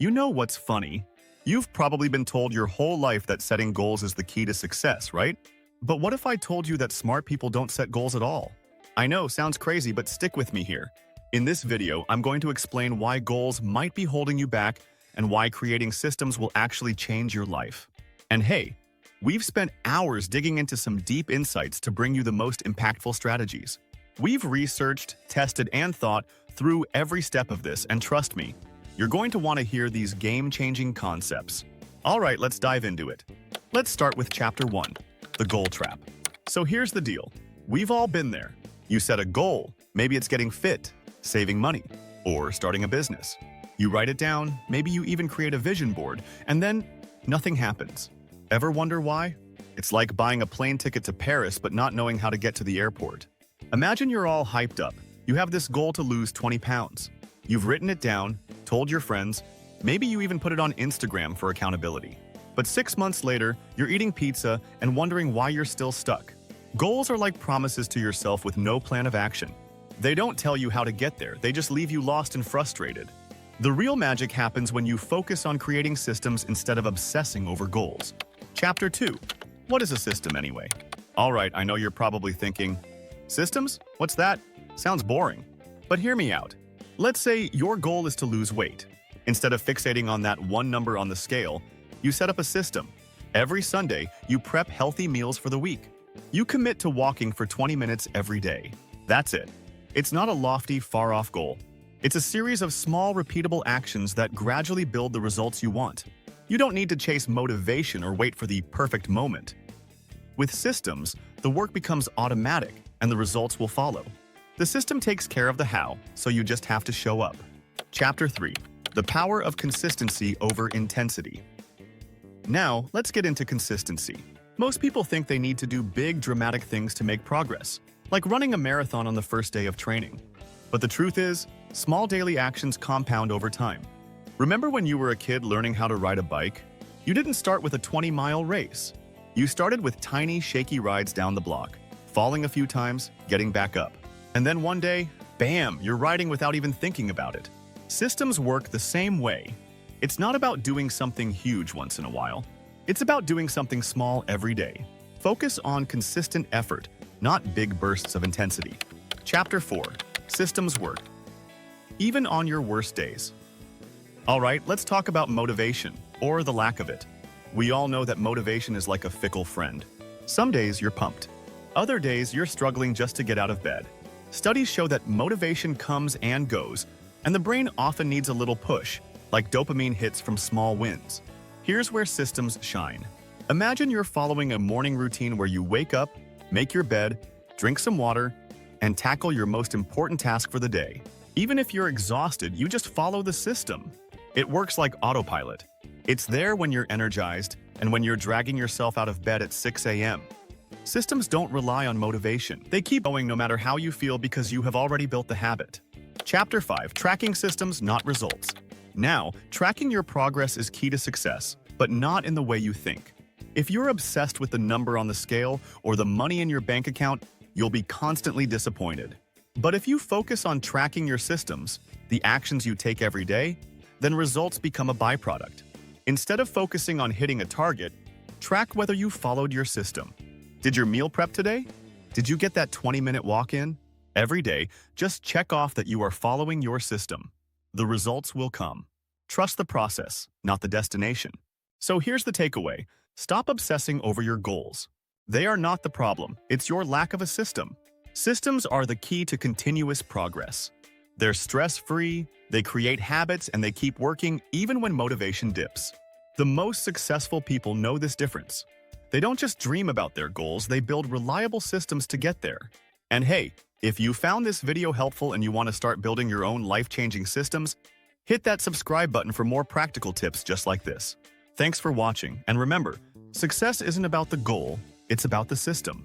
You know what's funny? You've probably been told your whole life that setting goals is the key to success, right? But what if I told you that smart people don't set goals at all? I know, sounds crazy, but stick with me here. In this video, I'm going to explain why goals might be holding you back and why creating systems will actually change your life. And hey, we've spent hours digging into some deep insights to bring you the most impactful strategies. We've researched, tested, and thought through every step of this, and trust me, you're going to want to hear these game-changing concepts. All right, let's dive into it. Let's start with Chapter 1, the goal trap. So here's the deal. We've all been there. You set a goal. Maybe it's getting fit, saving money, or starting a business. You write it down, maybe you even create a vision board, and then nothing happens. Ever wonder why? It's like buying a plane ticket to Paris but not knowing how to get to the airport. Imagine you're all hyped up. You have this goal to lose 20 pounds. You've written it down, told your friends, maybe you even put it on Instagram for accountability. But 6 months later, you're eating pizza and wondering why you're still stuck. Goals are like promises to yourself with no plan of action. They don't tell you how to get there, they just leave you lost and frustrated. The real magic happens when you focus on creating systems instead of obsessing over goals. Chapter 2. What is a system anyway? All right, I know you're probably thinking, systems? What's that? Sounds boring. But hear me out. Let's say your goal is to lose weight. Instead of fixating on that one number on the scale, you set up a system. Every Sunday, you prep healthy meals for the week. You commit to walking for 20 minutes every day. That's it. It's not a lofty, far-off goal. It's a series of small, repeatable actions that gradually build the results you want. You don't need to chase motivation or wait for the perfect moment. With systems, the work becomes automatic and the results will follow. The system takes care of the how, so you just have to show up. Chapter 3. The power of consistency over intensity. Now, let's get into consistency. Most people think they need to do big, dramatic things to make progress, like running a marathon on the first day of training. But the truth is, small daily actions compound over time. Remember when you were a kid learning how to ride a bike? You didn't start with a 20-mile race. You started with tiny, shaky rides down the block, falling a few times, getting back up. And then one day, bam, you're riding without even thinking about it. Systems work the same way. It's not about doing something huge once in a while. It's about doing something small every day. Focus on consistent effort, not big bursts of intensity. Chapter 4. Systems work. Even on your worst days. All right, let's talk about motivation, or the lack of it. We all know that motivation is like a fickle friend. Some days you're pumped. Other days you're struggling just to get out of bed. Studies show that motivation comes and goes, and the brain often needs a little push, like dopamine hits from small wins. Here's where systems shine. Imagine you're following a morning routine where you wake up, make your bed, drink some water, and tackle your most important task for the day. Even if you're exhausted, you just follow the system. It works like autopilot. It's there when you're energized and when you're dragging yourself out of bed at 6 a.m. Systems don't rely on motivation. They keep going no matter how you feel because you have already built the habit. Chapter 5. Tracking systems, not results. Now, tracking your progress is key to success, but not in the way you think. If you're obsessed with the number on the scale or the money in your bank account, you'll be constantly disappointed. But if you focus on tracking your systems, the actions you take every day, then results become a byproduct. Instead of focusing on hitting a target, track whether you followed your system. Did your meal prep today? Did you get that 20-minute walk in? Every day, just check off that you are following your system. The results will come. Trust the process, not the destination. So here's the takeaway. Stop obsessing over your goals. They are not the problem. It's your lack of a system. Systems are the key to continuous progress. They're stress-free, they create habits, and they keep working even when motivation dips. The most successful people know this difference. They don't just dream about their goals, they build reliable systems to get there. And hey, if you found this video helpful and you want to start building your own life-changing systems, hit that subscribe button for more practical tips just like this. Thanks for watching, and remember, success isn't about the goal, it's about the system.